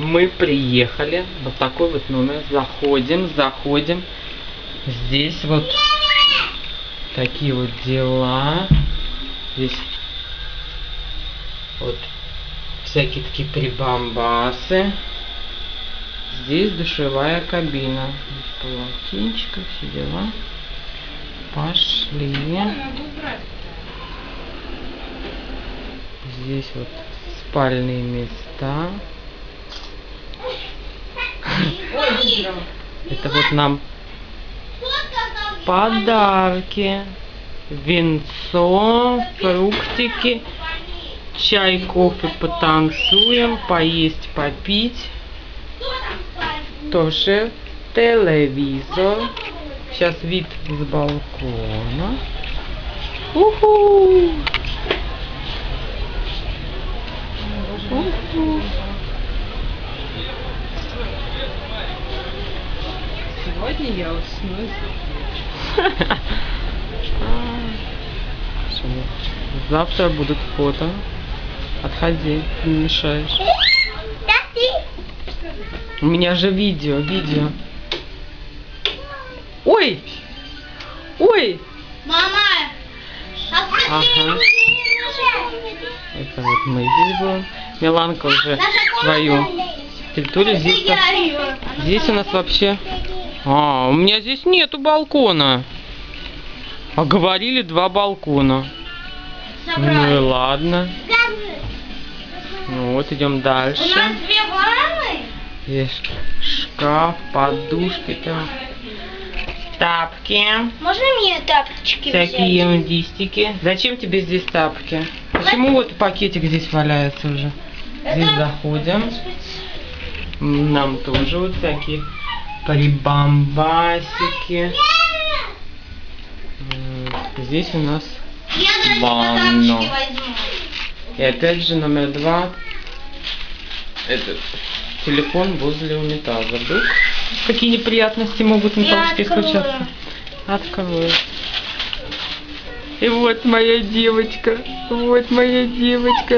Мы приехали. Вот такой вот номер. Заходим. Здесь вот такие вот дела. Здесь вот всякие такие прибамбасы. Здесь душевая кабина. Здесь полотенчика, все дела. Пошли. Здесь вот спальные места. Это вот нам подарки. Винцо, фруктики, чай, кофе, потанцуем, поесть, попить. Тоже телевизор. Сейчас вид с балкона. Уху! Сегодня я усну. Завтра будут фото. Отходи, не мешаешь. У меня же видео. Ой! Мама! Ага. Это вот мы здесь будем. Миланка уже свою территорию. Здесь у нас вообще... у меня здесь нету балкона. А говорили 2 балкона. Ну и ладно. Ну вот, идем дальше. У нас 2 ванны? Есть шкаф, подушки там. Тапки. Можно мне тапочки Всякие взять? ерундистики. Зачем тебе здесь тапки? Почему вот пакетик здесь валяется уже? Здесь заходим. Нам тоже вот всякие прибамбасики. Здесь у нас ванна. И опять же номер 2. Этот телефон возле унитаза. Вдруг какие неприятности могут на толчке случаться? Открою. И вот моя девочка.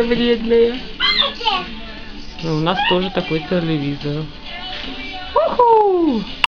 Вредная. У нас тоже такой телевизор. Уху!